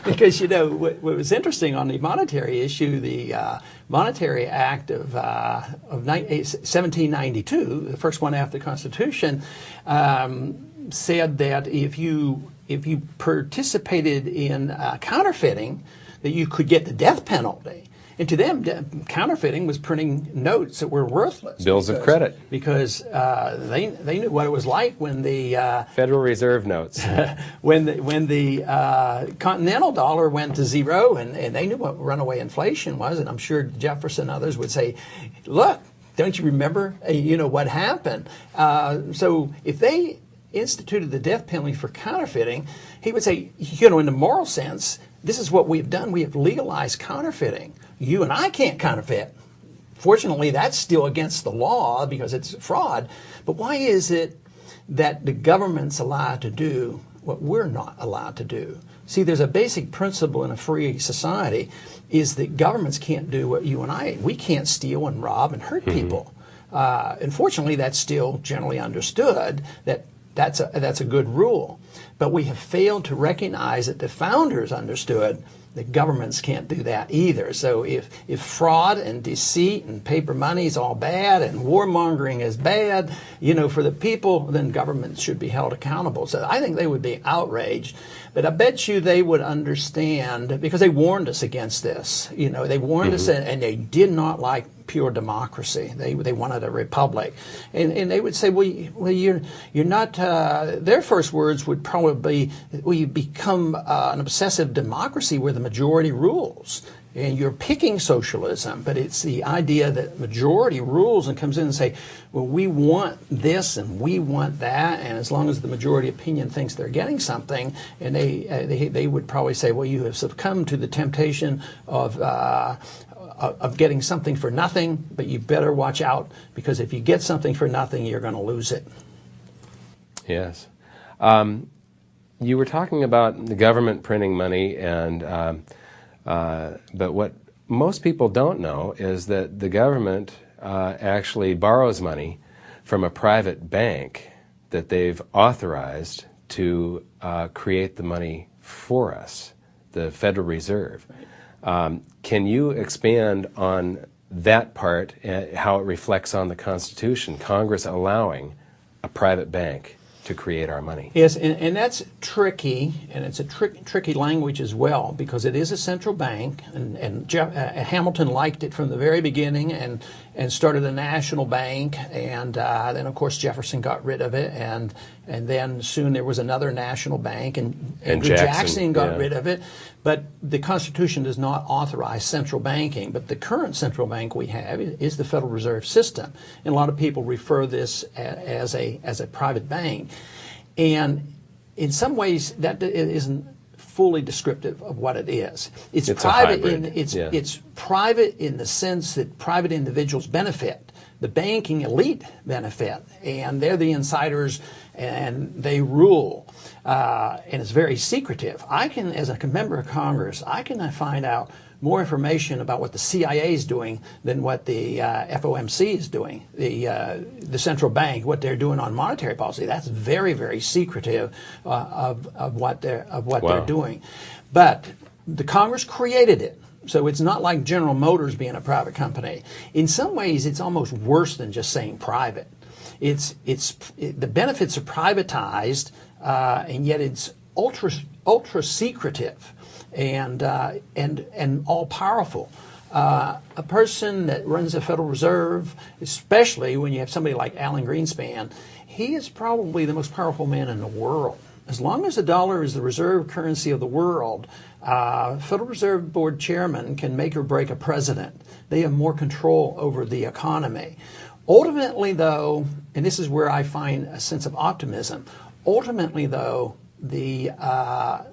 Because, what was interesting on the monetary issue, the Monetary Act of 1792, the first one after the Constitution, said that if you participated in counterfeiting, that you could get the death penalty. And to them, counterfeiting was printing notes that were worthless. Bills of credit. Because they knew what it was like when the Federal Reserve notes. when the continental dollar went to zero, and they knew what runaway inflation was. And I'm sure Jefferson and others would say, look, don't you remember what happened? So if they instituted the death penalty for counterfeiting, he would say, in the moral sense, this is what we've done. We have legalized counterfeiting. You and I can't counterfeit. Fortunately, that's still against the law because it's fraud. But why is it that the government's allowed to do what we're not allowed to do? See, there's a basic principle in a free society is that governments can't do what you and I, we can't steal and rob and hurt people. Unfortunately, that's still generally understood that that's a good rule. But we have failed to recognize that the founders understood that governments can't do that either. So if fraud and deceit and paper money is all bad and warmongering is bad, for the people, then governments should be held accountable. So I think they would be outraged. But I bet you they would understand, because they warned us against this. They warned us, and they did not like pure democracy. They wanted a republic. And they would say, well, you're not, their first words would probably be, well, you become an obsessive democracy where the majority rules. And you're picking socialism, but it's the idea that majority rules and comes in and say, well, we want this and we want that, and as long as the majority opinion thinks they're getting something, and they would probably say, well, you have succumbed to the temptation of getting something for nothing, but you better watch out, because if you get something for nothing, you're going to lose it. Yes. You were talking about the government printing money, and but what most people don't know is that the government actually borrows money from a private bank that they've authorized to create the money for us, the Federal Reserve. Can you expand on that part, how it reflects on the Constitution, Congress allowing a private bank to create our money? Yes, and that's tricky, and it's a tricky language as well, because it is a central bank, and Hamilton liked it from the very beginning and started a national bank, and then of course Jefferson got rid of it, and then soon there was another national bank, and Andrew Jackson got rid of it. But the Constitution does not authorize central banking, but the current central bank we have is the Federal Reserve System, and a lot of people refer this as a private bank, and in some ways that isn't fully descriptive of what it is. It's private it's private in the sense that private individuals benefit. The banking elite benefit, and they're the insiders, and they rule. And it's very secretive. I can, as a member of Congress, I can find out more information about what the CIA is doing than what the FOMC is doing, the central bank, what they're doing on monetary policy. That's very, very secretive of what they're doing. But the Congress created it. So it's not like General Motors being a private company. In some ways, it's almost worse than just saying private. The benefits are privatized, and yet it's ultra secretive and all powerful. A person that runs the Federal Reserve, especially when you have somebody like Alan Greenspan, he is probably the most powerful man in the world. As long as the dollar is the reserve currency of the world, Federal Reserve Board chairman can make or break a president. They have more control over the economy. Ultimately, though, and this is where I find a sense of optimism, ultimately, though, the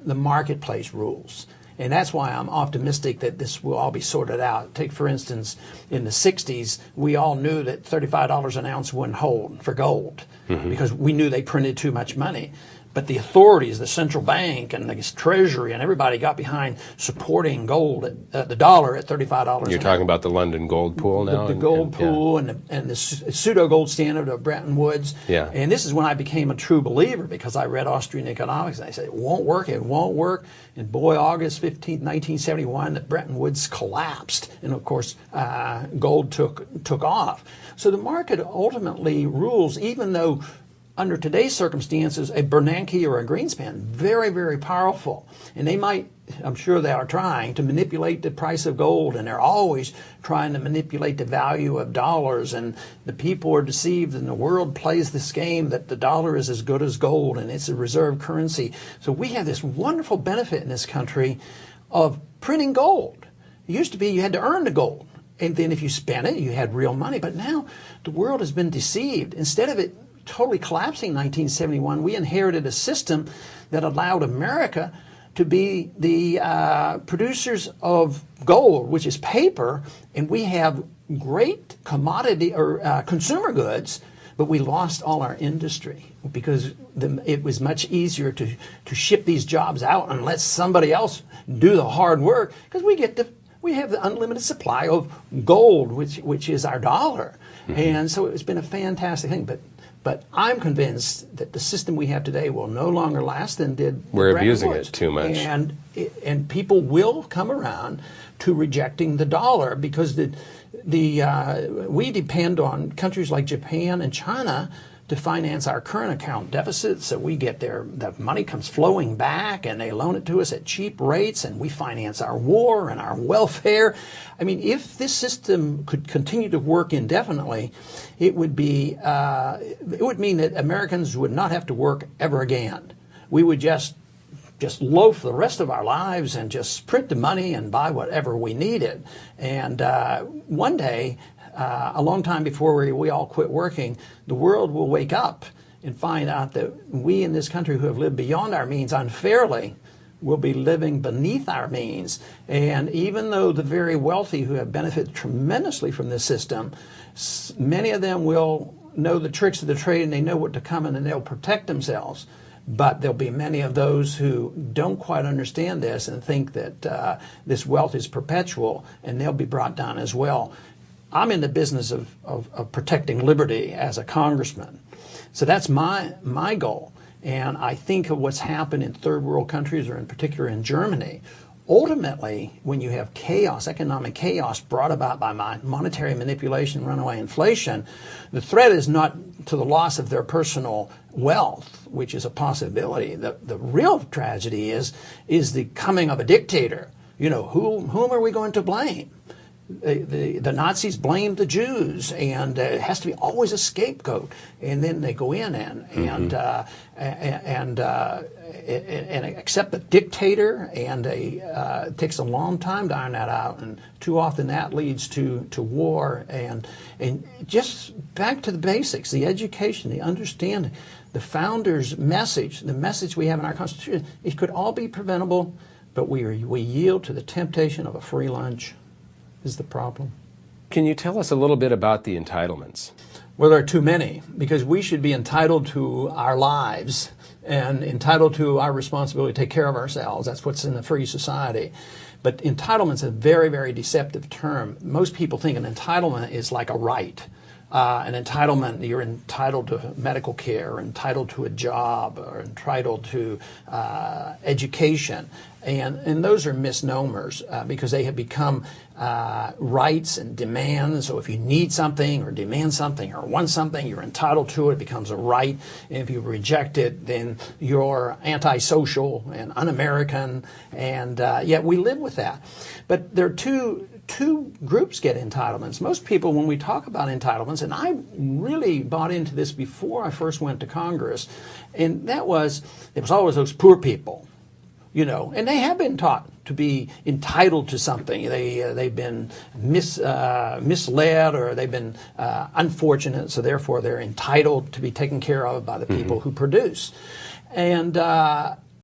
marketplace rules. And that's why I'm optimistic that this will all be sorted out. Take, for instance, in the 60s, we all knew that $35 an ounce wouldn't hold for gold because we knew they printed too much money. But the authorities, the central bank and the Treasury and everybody got behind supporting gold, the dollar at $35. You're talking about the London gold pool now? The gold pool and the pseudo-gold standard of Bretton Woods. Yeah. And this is when I became a true believer, because I read Austrian economics and I said, it won't work, it won't work. And boy, August 15th, 1971, the Bretton Woods collapsed. And of course, gold took off. So the market ultimately rules, even though under today's circumstances, a Bernanke or a Greenspan, very, very powerful. And they might, I'm sure they are trying to manipulate the price of gold, and they're always trying to manipulate the value of dollars, and the people are deceived, and the world plays this game that the dollar is as good as gold, and it's a reserve currency. So we have this wonderful benefit in this country of printing gold. It used to be you had to earn the gold, and then if you spent it, you had real money. But now the world has been deceived. Instead of it totally collapsing in 1971, we inherited a system that allowed America to be the producers of gold, which is paper, and we have great commodity or consumer goods, but we lost all our industry because it was much easier to ship these jobs out and let somebody else do the hard work, because we have the unlimited supply of gold, which is our dollar. Mm-hmm. And so it's been a fantastic thing. But I'm convinced that the system we have today will no longer last than did. We're abusing it too much. And people will come around to rejecting the dollar, because we depend on countries like Japan and China to finance our current account deficits. So we get the money comes flowing back, and they loan it to us at cheap rates, and we finance our war and our welfare. I mean, if this system could continue to work indefinitely, it would mean that Americans would not have to work ever again. We would just loaf the rest of our lives and just print the money and buy whatever we needed. And one day, a long time before we all quit working, the world will wake up and find out that we in this country who have lived beyond our means unfairly will be living beneath our means. And even though the very wealthy who have benefited tremendously from this system, many of them will know the tricks of the trade, and they know what to come in, and they'll protect themselves. But there'll be many of those who don't quite understand this and think that this wealth is perpetual, and they'll be brought down as well. I'm in the business of protecting liberty as a congressman. So that's my goal. And I think of what's happened in third world countries, or in particular in Germany. Ultimately, when you have chaos, economic chaos brought about by monetary manipulation, runaway inflation, the threat is not to the loss of their personal wealth, which is a possibility. The real tragedy is the coming of a dictator. You know, whom are we going to blame? The Nazis blamed the Jews, and it has to be always a scapegoat. And then they go in and accept the dictator, and it takes a long time to iron that out. And too often that leads to war. And just back to the basics, the education, the understanding, the founders' message, the message we have in our Constitution, it could all be preventable, but we yield to the temptation of a free lunch. Is the problem. Can you tell us a little bit about the entitlements? Well, there are too many, because we should be entitled to our lives and entitled to our responsibility to take care of ourselves. That's what's in a free society. But entitlement's a very, very deceptive term. Most people think an entitlement is like a right. An entitlement, you're entitled to medical care, entitled to a job, or entitled to education. And those are misnomers because they have become rights and demands. So if you need something or demand something or want something, you're entitled to it. It becomes a right. And if you reject it, then you're antisocial and un-American. And yet we live with that. But there are two groups get entitlements. Most people, when we talk about entitlements, and I really bought into this before I first went to Congress, and there was always those poor people. You know, and they have been taught to be entitled to something. They've been misled, or they've been unfortunate, so therefore they're entitled to be taken care of by the people who produce. And